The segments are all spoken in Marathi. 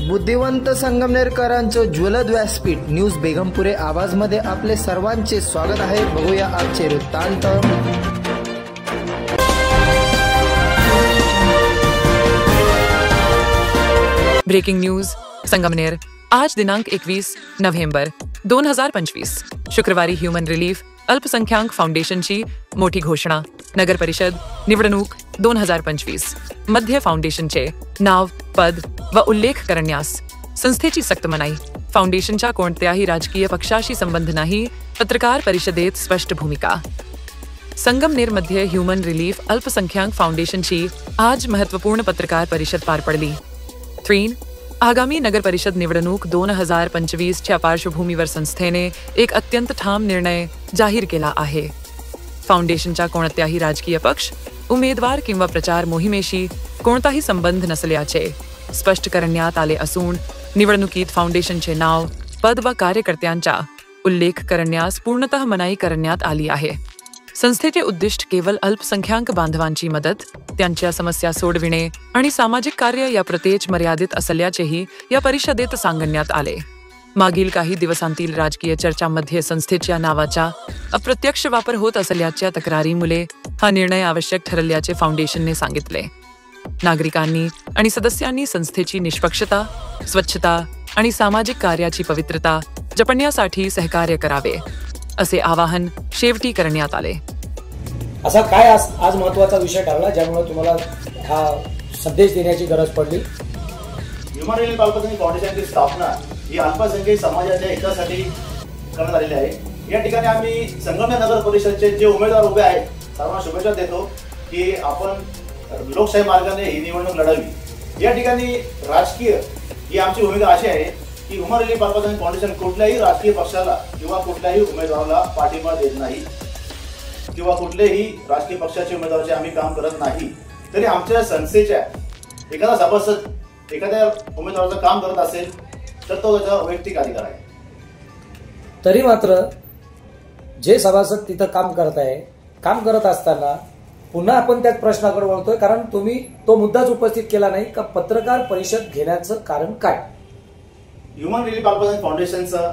बुद्धिवंत संगमनेरकरांचं ज्वलद व्यासपीठ न्यूज बेगमपुरे आवाज मध्ये आपले सर्वांचे स्वागत आहे। बघूया आजचे वृत्तांत। ब्रेकिंग न्यूज संगमनेर आज दिनांक 21 नोव्हेंबर 2025 शुक्रवारी ह्युमन रिलीफ अल्पसंख्याक फाउंडेशनची मोठी घोषणा। नगर परिषद निवडणूक 2025 मध्ये फाउंडेशनचे नाव पद व उल्लेख करण्यास संस्थेची सक्त मनाई। फाउंडेशनच्या कोणत्याही राजकीय पक्षाशी संबंध नाही। पत्रकार परिषदेत स्पष्ट भूमिका। संगमनेरमध्ये ह्युमन रिलीफ अल्पसंख्याक फाउंडेशनची आज महत्त्वपूर्ण पत्रकार परिषद पार पडली। 3 आगामी नगर परिषद निवडणूक 2025 च्या पार्श्वभूमीवर संस्थेने एक अत्यंत ठाम निर्णय जाहीर केला आहे। फाउंडेशनच्या कोणत्याही राजकीय पक्ष उमेदवार किंवा प्रचार मोहिमेशी कोणताही संबंध नसल्याचे स्पष्ट करण्यात आले असून निवडणुकीत फाउंडेशनचे नाव पद व कार्यकर्त्यांचा उल्लेख करण्यास पूर्णतः मनाई करण्यात आली आहे। संस्थेचे उद्दिष्ट केवळ अल्पसंख्याक बांधवांची मदत, त्यांच्या समस्या सोडविणे आणि सामाजिक कार्य या प्रतेच मर्यादित असल्याचेही या परिषदेत सांगण्यात आले। मागील काही दिवसांतील राजकीय चर्चांमध्ये संस्थेच्या नावाचा अप्रत्यक्ष वापर होत असल्याच्या तक्रारीमुळे हा निर्णय आवश्यक ठरल्याचे फाउंडेशनने सांगितले। नागरिकांनी आणि सदस्यांनी संस्थेची निष्पक्षता, स्वच्छता आणि सामाजिक कार्याची पवित्रता जपण्यासाठी सहकार्य करावे असे आवाहन शेवटी करण्यात आले। असा काय आज महत्त्वाचा विषय ठरला ज्यामुळे तुम्हाला हा संदेश देण्याची गरज पडली? ह्युमन रिलीफ अल्पसंख्याक फाउंडेशनची स्थापना ही अल्पसंख्याक समाजाच्या हितासाठी करण्यात आलेली आहे। या ठिकाणी आम्ही संगमनेर नगर परिषदचे जे उमेदवार उभे आहेत सर्वांना शुभेच्छा देतो की आपण लोकशाही मार्गाने ही निवडणूक लढावी। या ठिकाणी राजकीय ही आमची भूमिका अशी आहे की ह्युमन रिलीफ अल्पसंख्याक फाउंडेशन कुठल्याही राजकीय पक्षाला किंवा कुठल्याही उमेदवाराला पाठिंबा देत नाही किंवा कुठल्याही राजकीय पक्षाच्या उमेदवाराचे आम्ही काम करत नाही। तरी आमच्या संस्थेच्या एखादा सभासद एखाद्या उमेदवाराचं काम करत असेल तर तो त्याचा वैयक्तिक अधिकार आहे। तरी मात्र जे सभासद तिथं काम करत असताना पुन्हा आपण त्याच प्रश्नाकडे वळतोय, कारण तुम्ही तो मुद्दाच उपस्थित केला नाही का पत्रकार परिषद घेण्याचं कारण काय? ह्युमन रिलीफ अल्पसंख्याक फाउंडेशनचं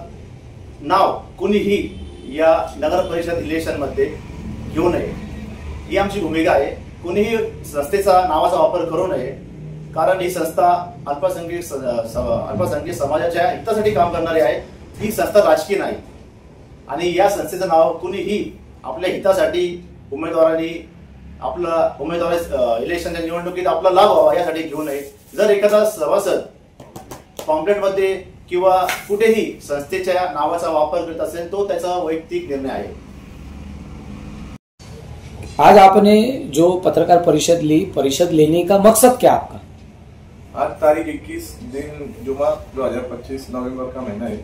नाव कुणीही या नगर परिषद इलेक्शन मध्ये घेऊ नये ही आमची भूमिका आहे। कुणीही संस्थेचा नावाचा वापर करू नये, कारण ही संस्था अल्पसंख्याक समाजाच्या हितासाठी काम करणारी आहे। ही संस्था राजकीय नाही आणि या संस्थेचं नाव कुणीही आपल्या हितासाठी उमेदवारांनी इलेक्शनच्या निवडणुकीत आपला लाभ व्हावा यासाठी घेऊ नये। जर एखादा सभासद पॉम्पलेटमध्ये किंवा कुठेही संस्थेच्या नावाचा वापर करत असेल तो त्याचा वैयक्तिक निर्णय आहे। आज आपने जो पत्रकार परिषद ली, परिषद लेने का मकसद क्या आपका? आज तारीख 21 दिन जुमा 2025 नवंबर का महीना है।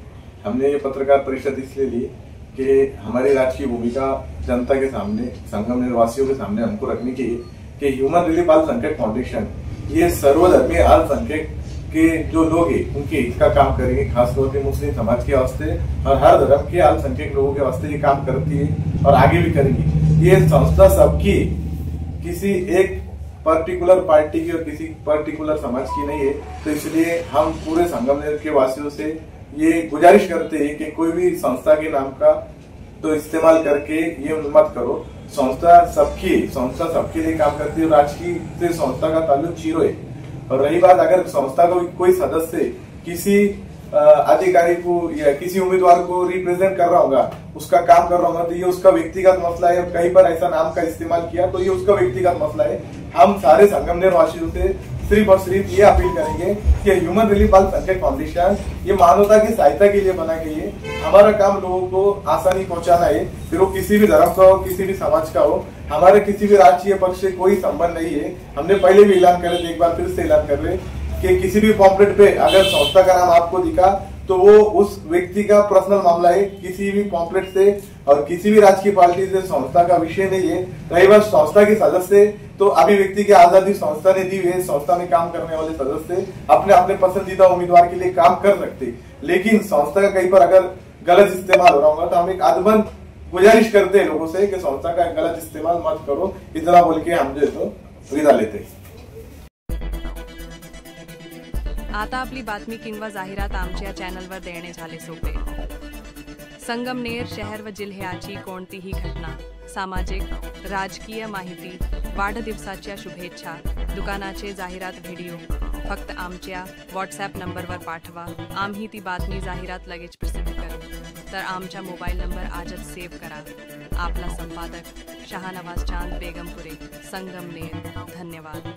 हमने ये पत्रकार परिषद इसलिए ली कि हमारी राजकीय भूमिका जनता के सामने, संगमनेर वासियों के सामने हमको रखनी चाहिए कि ह्यूमन रिलीफ अल्पसंख्यक फाउंडेशन ये सर्वधर्मीय अल्पसंख्यक के जो लोग हैं उनके हित का काम करेंगे। खासतौर पर मुस्लिम समाज के वास्ते और हर धर्म के अल्पसंख्यक लोगों के वास्ते ये काम करती है और आगे भी करेगी। ये संस्था सबकी, किसी एक पर्टिकुलर पार्टी की और किसी पर्टिकुलर समाज की नहीं है। तो इसलिए हम पूरे संगमनेर के वासियों से ये गुजारिश करते हैं कि कोई भी संस्था के नाम का तो इस्तेमाल करके ये मत करो। संस्था सबके लिए काम करती है। राजकीय से संस्था का ताल्लुक जीरो है। और रही बात, अगर संस्था का कोई सदस्य किसी अधिकारी को या किसी उम्मीदवार को रिप्रेजेंट कर रहा होगा, उसका काम कर रहा होगा, तो ये उसका व्यक्तिगत मसला है। कहीं पर ऐसा नाम का इस्तेमाल किया तो ये उसका व्यक्तिगत मसला है। हम सारे संगमनेर वासियों से सिर्फ और सिर्फ ये अपील करेंगे कि ह्यूमन रिलीफ अल्पसंख्यक फाउंडेशन ये मानवता की सहायता के लिए बना गई है। हमारा काम लोगों को आसानी पहुंचाना है, फिर वो किसी भी धर्म का हो, किसी भी समाज का हो। हमारे किसी भी राजकीय पक्ष से कोई संबंध नहीं है। हमने पहले भी ऐलान करे थे, एक बार फिर से ऐलान कर रहे कि किसी भी पॉम्पलेट पे अगर संस्था का नाम आपको दिखा तो वो उस व्यक्ति का पर्सनल मामला है, किसी भी पॉम्पलेट से और किसी भी राजकीय पार्टी से संस्था का विषय नहीं है। रही बात संस्था के सदस्य, तो अभिव्यक्ति की आजादी संस्था ने दी है। संस्था में काम करने वाले सदस्य अपने अपने पसंदीदा उम्मीदवार के लिए काम कर सकते, लेकिन संस्था का कहीं पर अगर गलत इस्तेमाल हो रहा होगा तो हम एक आदमन गुजारिश करते हैं लोगों से कि संस्था का गलत इस्तेमाल मत करो। इतना बोल के हम जो है तो विदा लेते हैं। आता आपली बातमी किंवा जाहिरात आमच्या चॅनलवर देणे झाले सोपे. संगमनेर शहर व जिल्ह्याची कोणतीही घटना, सामाजिक, राजकीय माहिती, वाढदिवसाच्या शुभेच्छा, दुकानाचे जाहिरात व्हिडिओ फक्त आमच्या व्हॉट्सॲप नंबरवर पाठवा. आम्ही ती बातमी जाहिरात लगेच प्रसिद्ध करू. तर आमचा मोबाईल नंबर आजच सेव्ह करा. आपला संपादक शाहनवाज चांद बेगमपुरे, संगमनेर. धन्यवाद.